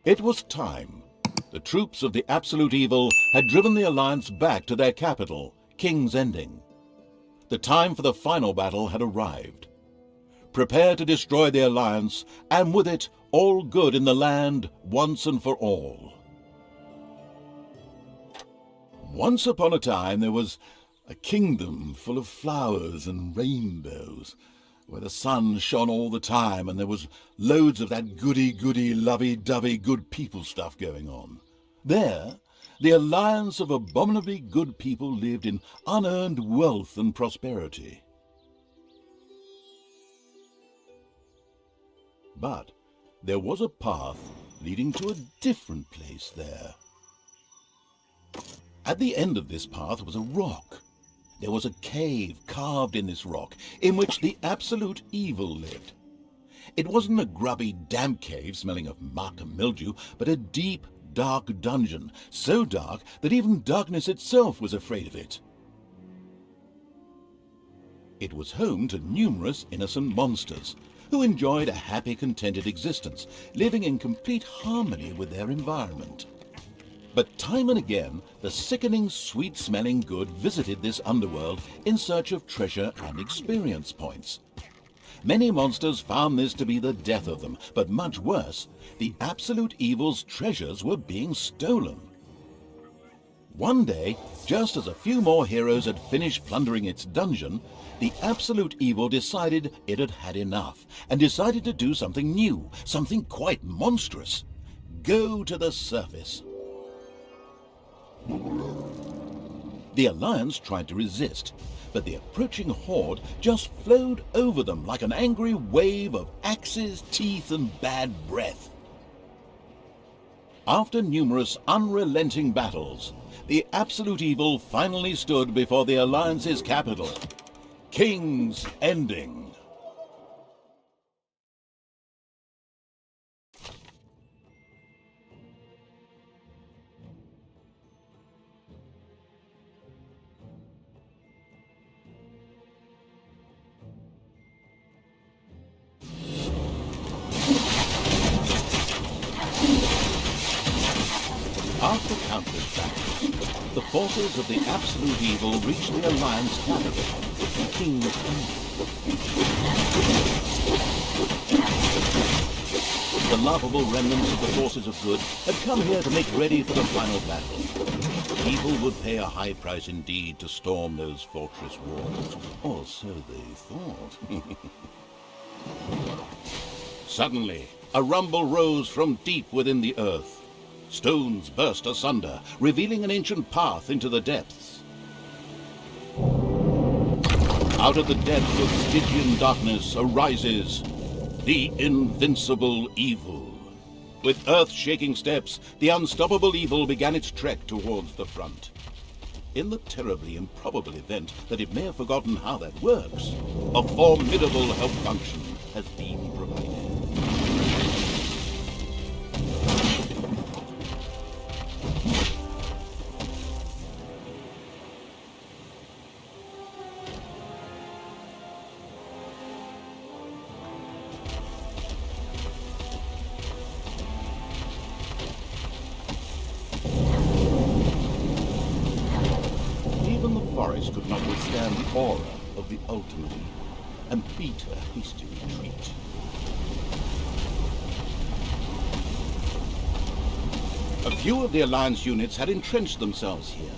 It was time. The troops of the absolute evil had driven the Alliance back to their capital, King's Ending. The time for the final battle had arrived. Prepare to destroy the Alliance, and with it, all good in the land once and for all. Once upon a time there was a kingdom full of flowers and rainbows, where the sun shone all the time and there was loads of that goody-goody, lovey-dovey good people stuff going on. There, the alliance of abominably good people lived in unearned wealth and prosperity. But there was a path leading to a different place there. At the end of this path was a rock. There was a cave carved in this rock in which the absolute evil lived. It wasn't a grubby, damp cave smelling of muck and mildew, but a deep, dark dungeon, so dark that even darkness itself was afraid of it. It was home to numerous innocent monsters who enjoyed a happy, contented existence, living in complete harmony with their environment. But time and again, the sickening, sweet-smelling good visited this underworld in search of treasure and experience points. Many monsters found this to be the death of them, but much worse, the absolute evil's treasures were being stolen. One day, just as a few more heroes had finished plundering its dungeon, the absolute evil decided it had had enough, and decided to do something new, something quite monstrous. Go to the surface. The Alliance tried to resist, but the approaching horde just flowed over them like an angry wave of axes, teeth, and bad breath. After numerous unrelenting battles, the absolute evil finally stood before the Alliance's capital, King's Ending. After countless battles, the forces of the absolute evil reached the Alliance capital, King's Ending. The laughable remnants of the forces of good had come here to make ready for the final battle. Evil would pay a high price indeed to storm those fortress walls, or so they thought. Suddenly, a rumble rose from deep within the earth. Stones burst asunder, revealing an ancient path into the depths. Out of the depths of Stygian darkness arises the invincible evil. With earth-shaking steps, the unstoppable evil began its trek towards the front. In the terribly improbable event that it may have forgotten how that works, a formidable help function has been provided. Forest could not withstand the aura of the ultimate and beat a hasty retreat. A few of the Alliance units had entrenched themselves here.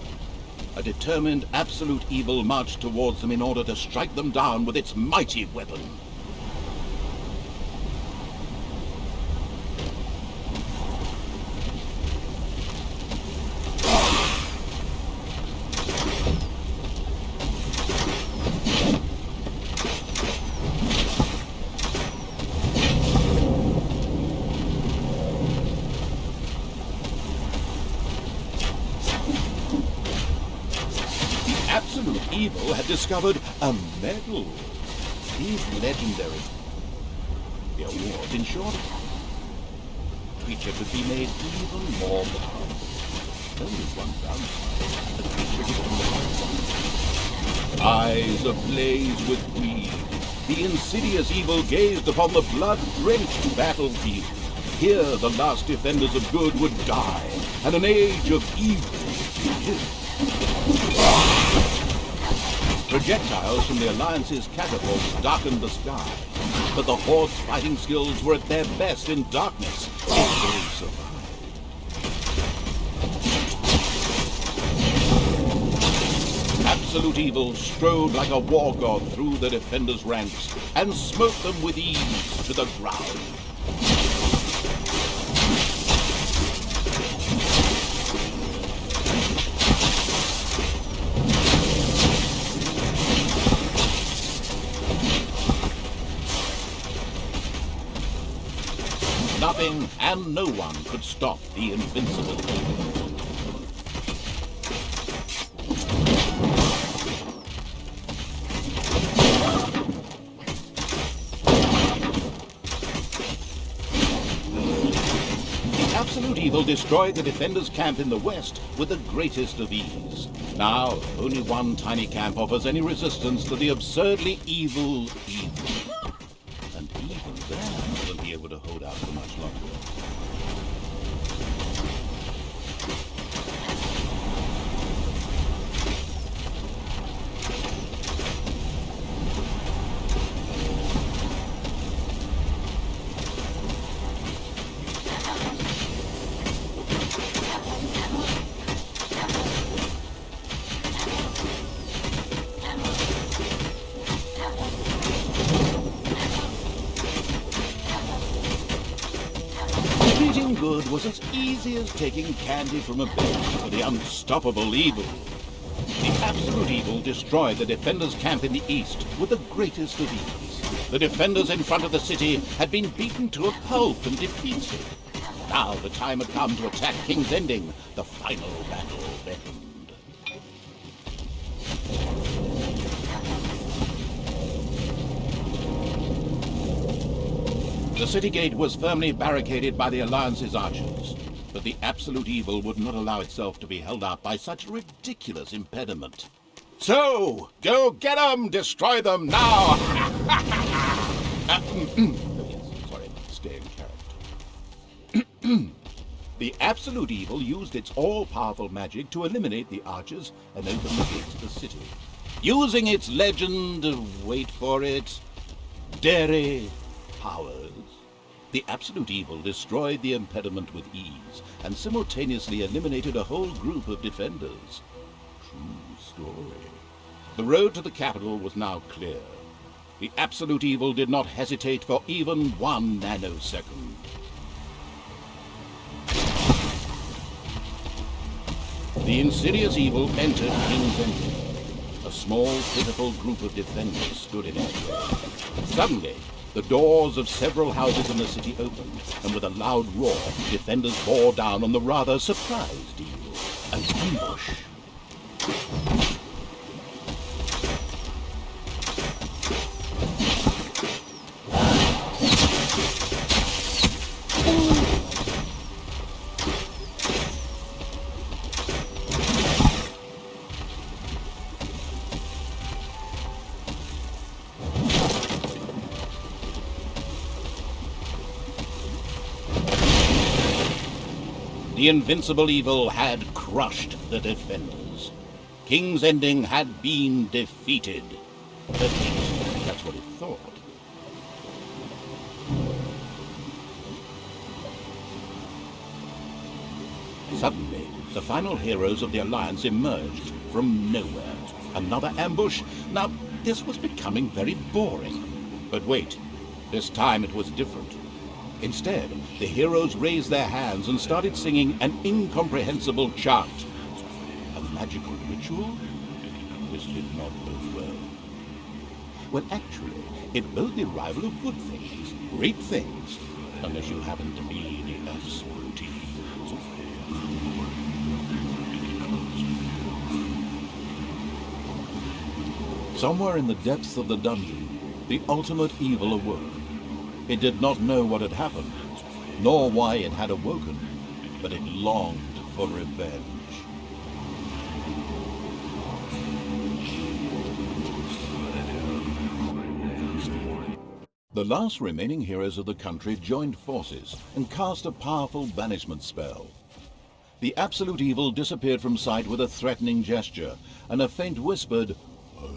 A determined absolute evil marched towards them in order to strike them down with its mighty weapon. Absolute evil had discovered a medal. These legendary. The award ensured the creature could be made even more powerful. Only one downside. The creature was only eyes ablaze with greed. The insidious evil gazed upon the blood-drenched battlefield. Here the last defenders of good would die, and an age of evil begin. Projectiles from the Alliance's catapults darkened the sky, but the Horde's fighting skills were at their best in darkness, if they survived. Absolute evil strode like a war god through the defenders' ranks and smote them with ease to the ground. Nothing and no one could stop the invincible evil. Absolute evil destroyed the defenders' camp in the west with the greatest of ease. Now, only one tiny camp offers any resistance to the absurdly evil evil. And even then, will be able to hold out for much longer. Defeating good was as easy as taking candy from a bench for the unstoppable evil. The absolute evil destroyed the defenders' camp in the east with the greatest of ease. The defenders in front of the city had been beaten to a pulp and defeated. Now the time had come to attack King's Ending. The final battle beckoned. The city gate was firmly barricaded by the Alliance's archers, but the absolute evil would not allow itself to be held up by such a ridiculous impediment. So, go get them! Destroy them now! Sorry, stay in character. The absolute evil used its all-powerful magic to eliminate the archers and open the gates of the city. Using its legend, wait for it, dairy powers, the absolute evil destroyed the impediment with ease and simultaneously eliminated a whole group of defenders. True story. The road to the capital was now clear. The absolute evil did not hesitate for even 1 nanosecond. The insidious evil entered King's Ending. A small, pitiful group of defenders stood in its way. Suddenly, the doors of several houses in the city opened, and with a loud roar, defenders bore down on the rather surprised evil. An ambush. The invincible evil had crushed the defenders. King's Ending had been defeated. At least, that's what it thought. Suddenly, the final heroes of the Alliance emerged from nowhere. Another ambush? Now, this was becoming very boring. But wait, this time it was different. Instead, the heroes raised their hands and started singing an incomprehensible chant. A magical ritual? This did not bode well. Well, actually, it bode the arrival of good things, great things, unless you happen to be the absolute evil. Somewhere in the depths of the dungeon, the ultimate evil awoke. It did not know what had happened, nor why it had awoken, but it longed for revenge. The last remaining heroes of the country joined forces and cast a powerful banishment spell. The absolute evil disappeared from sight with a threatening gesture, and a faint whispered, "I'll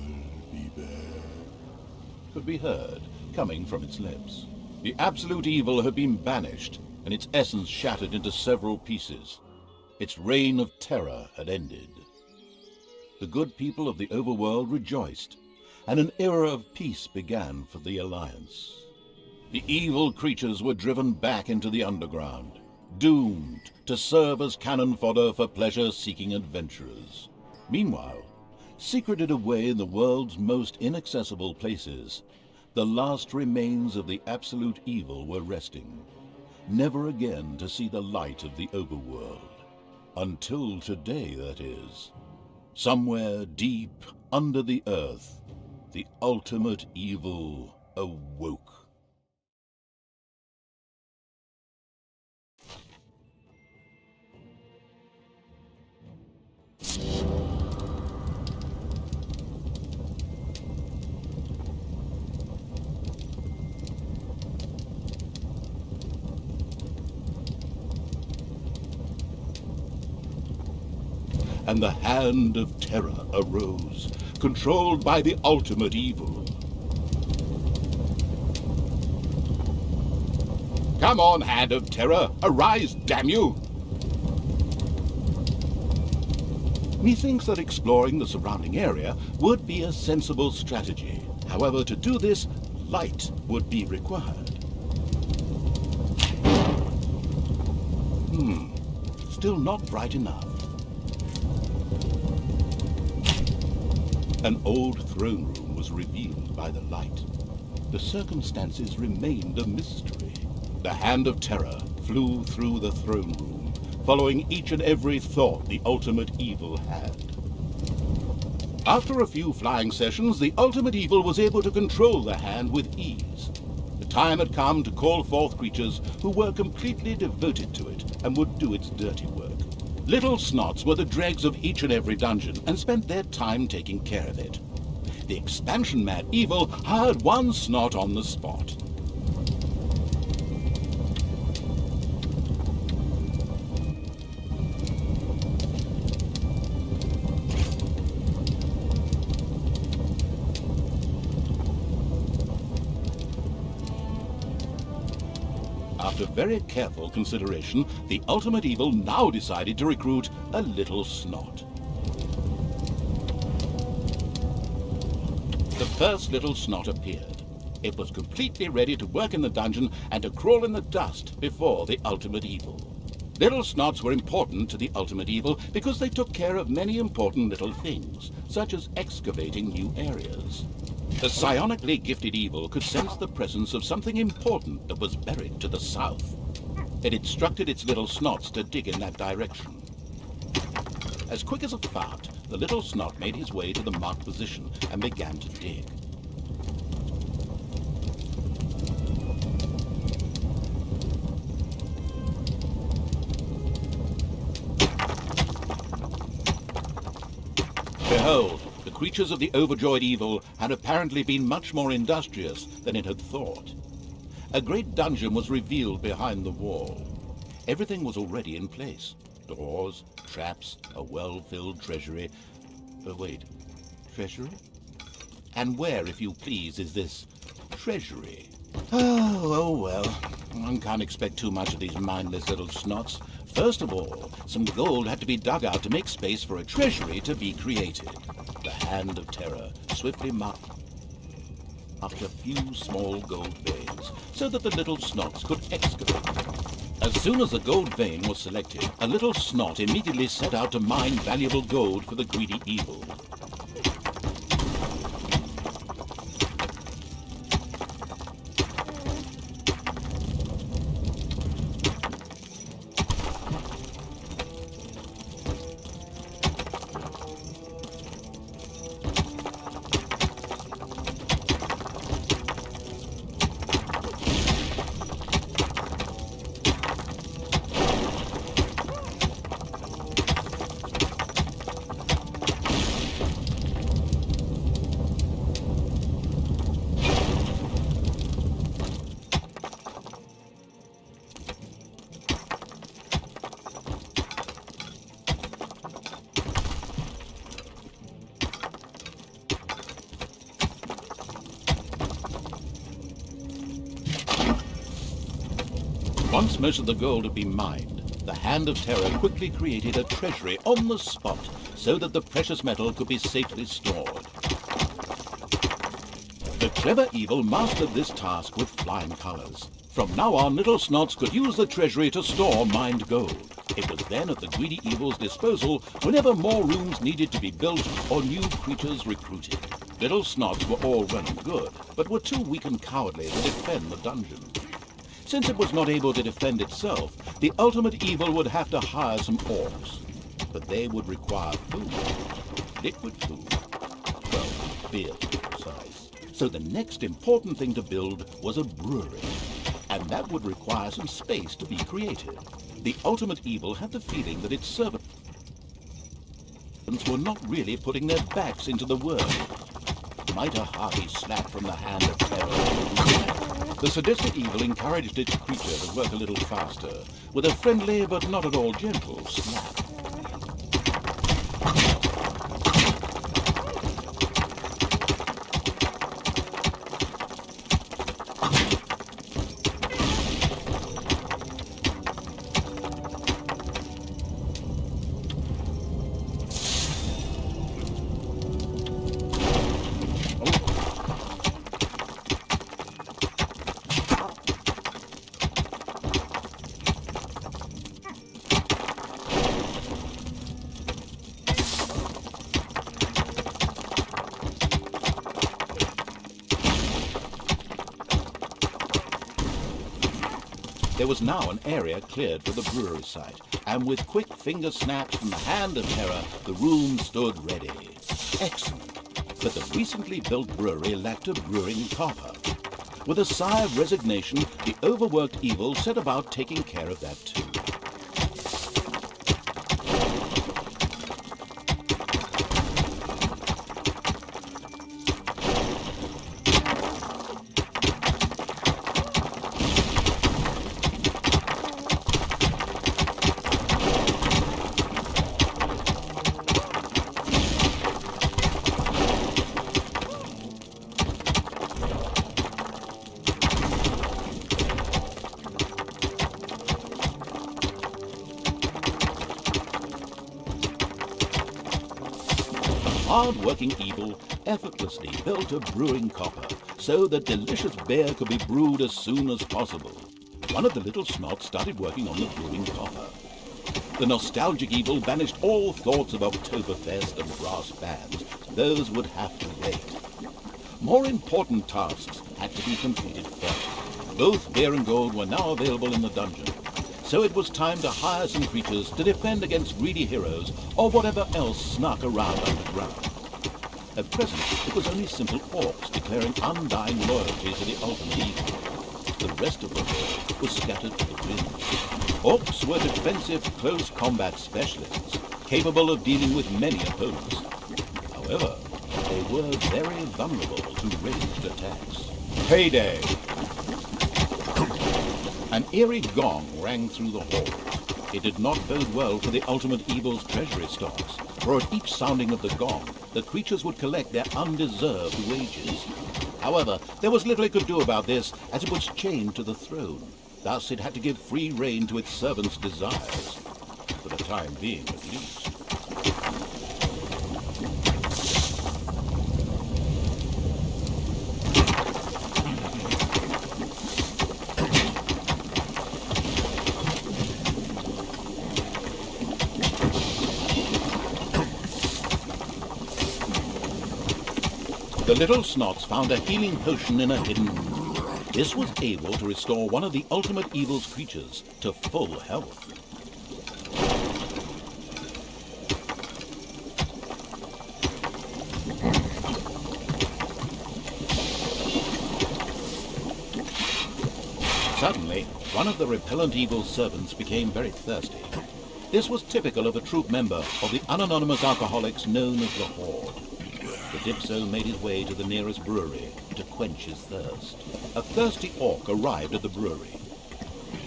be back," could be heard coming from its lips. The absolute evil had been banished, and its essence shattered into several pieces. Its reign of terror had ended. The good people of the overworld rejoiced, and an era of peace began for the Alliance. The evil creatures were driven back into the underground, doomed to serve as cannon fodder for pleasure-seeking adventurers. Meanwhile, secreted away in the world's most inaccessible places, the last remains of the absolute evil were resting, never again to see the light of the overworld. Until today, that is. Somewhere deep under the earth, the ultimate evil awoke. And the hand of terror arose, controlled by the ultimate evil. Come on, hand of terror, arise, damn you! Methinks that exploring the surrounding area would be a sensible strategy. However, to do this, light would be required. Still not bright enough. An old throne room was revealed by the light. The circumstances remained a mystery. The hand of terror flew through the throne room, following each and every thought the ultimate evil had. After a few flying sessions, the ultimate evil was able to control the hand with ease. The time had come to call forth creatures who were completely devoted to it and would do its dirty work. Little snots were the dregs of each and every dungeon and spent their time taking care of it. The expansion-mad evil hired one snot on the spot. After very careful consideration, the ultimate evil now decided to recruit a little snot. The first little snot appeared. It was completely ready to work in the dungeon and to crawl in the dust before the ultimate evil. Little snots were important to the ultimate evil because they took care of many important little things, such as excavating new areas. The psionically gifted evil could sense the presence of something important that was buried to the south. It instructed its little snots to dig in that direction. As quick as a fart, the little snot made his way to the marked position and began to dig. Behold, the creatures of the overjoyed evil had apparently been much more industrious than it had thought. A great dungeon was revealed behind the wall. Everything was already in place. Doors, traps, a well-filled treasury. Wait, treasury? And where, if you please, is this treasury? Oh well, one can't expect too much of these mindless little snots. First of all, some gold had to be dug out to make space for a treasury to be created. The hand of terror swiftly marked a few small gold veins so that the little snots could excavate them. As soon as the gold vein was selected, a little snot immediately set out to mine valuable gold for the greedy evil. Once most of the gold had been mined, the Hand of Terror quickly created a treasury on the spot so that the precious metal could be safely stored. The clever evil mastered this task with flying colors. From now on, little snots could use the treasury to store mined gold. It was then at the greedy evil's disposal whenever more rooms needed to be built or new creatures recruited. Little snots were all well and good, but were too weak and cowardly to defend the dungeon. Since it was not able to defend itself, the ultimate evil would have to hire some orcs. But they would require food. Liquid food. Well, beer to be precise. So the next important thing to build was a brewery. And that would require some space to be created. The ultimate evil had the feeling that its servants were not really putting their backs into the work. Might a hearty slap from the Hand of Terror. The sadistic evil encouraged its creature to work a little faster, with a friendly but not at all gentle slap. There was now an area cleared for the brewery site, and with quick finger snaps from the Hand of Terror, the room stood ready. Excellent. But the recently built brewery lacked a brewing copper. With a sigh of resignation, the overworked evil set about taking care of that too. Hard-working evil effortlessly built a brewing copper so that delicious beer could be brewed as soon as possible. One of the little snots started working on the brewing copper. The nostalgic evil banished all thoughts of Oktoberfest and brass bands. Those would have to wait. More important tasks had to be completed first. Both beer and gold were now available in the dungeon, so it was time to hire some creatures to defend against greedy heroes or whatever else snuck around underground. At present, it was only simple orcs declaring undying loyalty to the ultimate evil. The rest of the world was scattered to the wind. Orcs were defensive, close combat specialists, capable of dealing with many opponents. However, they were very vulnerable to ranged attacks. Payday! An eerie gong rang through the hall. It did not bode well for the ultimate evil's treasury stocks, for at each sounding of the gong, the creatures would collect their undeserved wages. However, there was little it could do about this, as it was chained to the throne. Thus it had to give free rein to its servants' desires, for the time being at least. The little snots found a healing potion in a hidden room. This was able to restore one of the ultimate evil's creatures to full health. Suddenly, one of the repellent evil's servants became very thirsty. This was typical of a troop member of the unanonymous alcoholics known as the Horde. The Kalypso made his way to the nearest brewery to quench his thirst. A thirsty orc arrived at the brewery.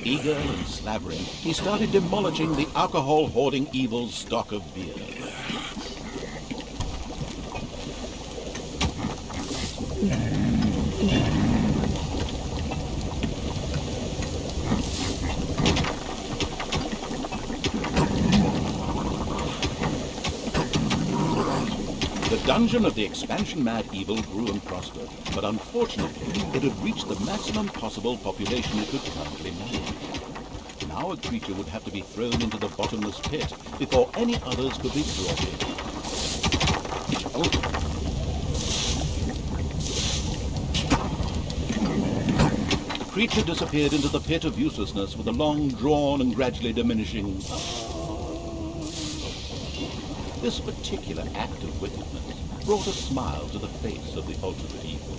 Eager and slavering, he started demolishing the alcohol-hoarding evil's stock of beer. dungeon of the expansion-mad evil grew and prospered, but unfortunately, it had reached the maximum possible population it could currently manage. Now a creature would have to be thrown into the bottomless pit before any others could be brought in. The creature disappeared into the pit of uselessness with a long drawn and gradually diminishing. This particular act of wickedness brought a smile to the face of the ultimate evil.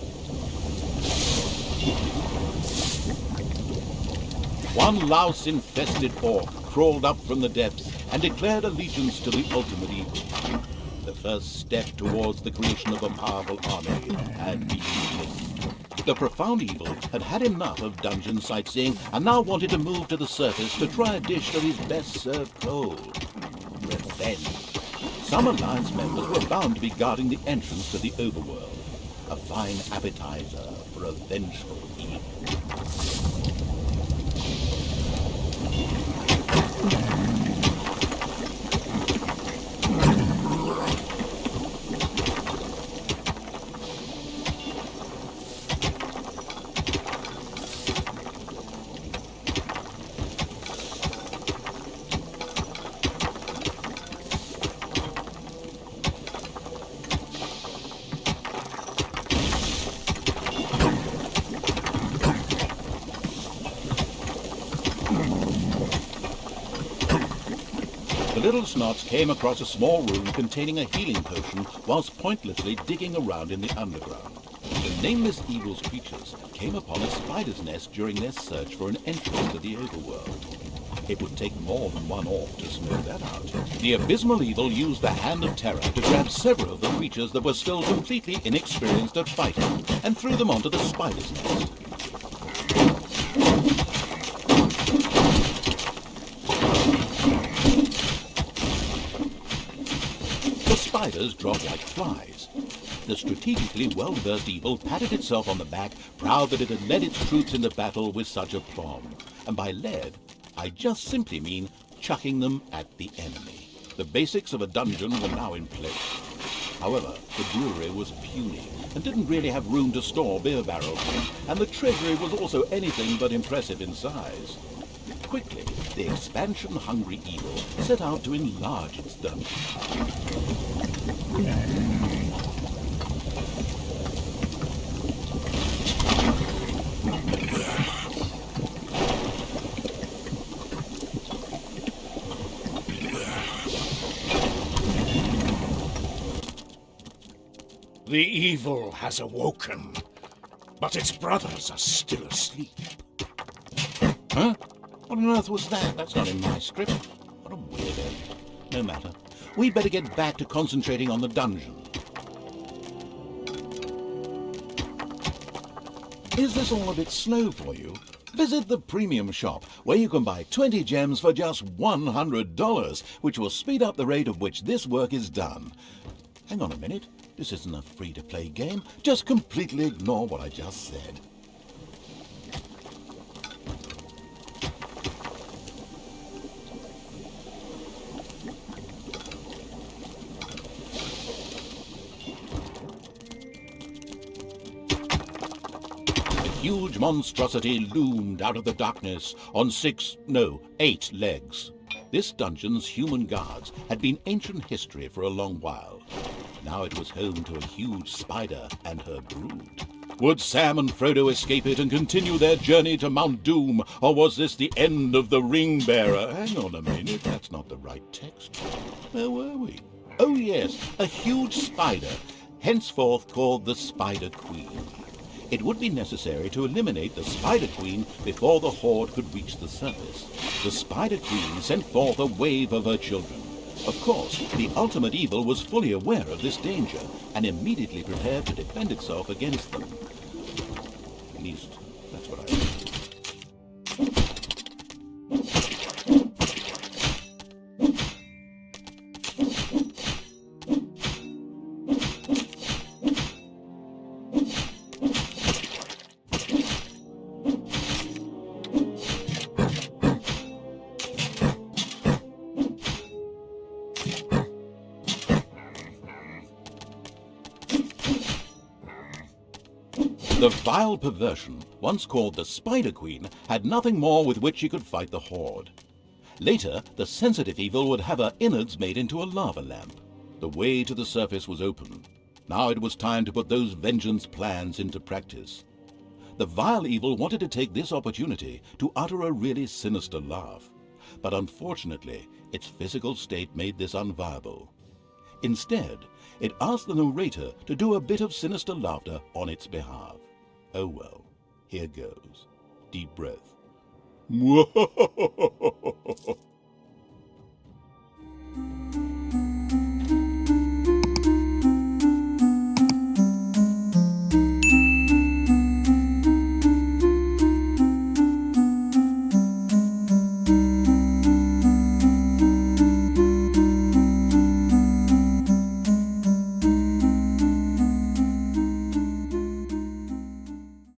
One louse-infested orc crawled up from the depths and declared allegiance to the ultimate evil. The first step towards the creation of a powerful army had been missed. The profound evil had had enough of dungeon sightseeing and now wanted to move to the surface to try a dish of his best-served cold: revenge. Some Alliance members were bound to be guarding the entrance to the overworld, a fine appetizer for a vengeful evil. The little snots came across a small room containing a healing potion whilst pointlessly digging around in the underground. The nameless evil's creatures came upon a spider's nest during their search for an entrance to the overworld. It would take more than one orc to smooth that out. The abysmal evil used the Hand of Terror to grab several of the creatures that were still completely inexperienced at fighting and threw them onto the spider's nest. Spiders dropped like flies. The strategically well-versed evil patted itself on the back, proud that it had led its troops into battle with such aplomb. And by led, I just simply mean chucking them at the enemy. The basics of a dungeon were now in place. However, the brewery was puny and didn't really have room to store beer barrels, and the treasury was also anything but impressive in size. Quickly, the expansion-hungry evil set out to enlarge its dungeon. The evil has awoken, but its brothers are still asleep. Huh? What on earth was that? That's not in my script. What a weirdo. No matter. We'd better get back to concentrating on the dungeon. Is this all a bit slow for you? Visit the premium shop, where you can buy 20 gems for just $100, which will speed up the rate at which this work is done. Hang on a minute. This isn't a free-to-play game. Just completely ignore what I just said. Huge monstrosity loomed out of the darkness on 8 legs. This dungeon's human guards had been ancient history for a long while. Now it was home to a huge spider and her brood. Would Sam and Frodo escape it and continue their journey to Mount Doom, or was this the end of the Ring-Bearer? Hang on a minute, that's not the right text. Where were we? Oh yes, a huge spider, henceforth called the Spider Queen. It would be necessary to eliminate the Spider Queen before the Horde could reach the surface. The Spider Queen sent forth a wave of her children. Of course, the ultimate evil was fully aware of this danger and immediately prepared to defend itself against them. At least, that's what I think. The vile perversion, once called the Spider Queen, had nothing more with which she could fight the Horde. Later, the sensitive evil would have her innards made into a lava lamp. The way to the surface was open. Now it was time to put those vengeance plans into practice. The vile evil wanted to take this opportunity to utter a really sinister laugh, but unfortunately, its physical state made this unviable. Instead, it asked the narrator to do a bit of sinister laughter on its behalf. Oh well, here goes. Deep breath.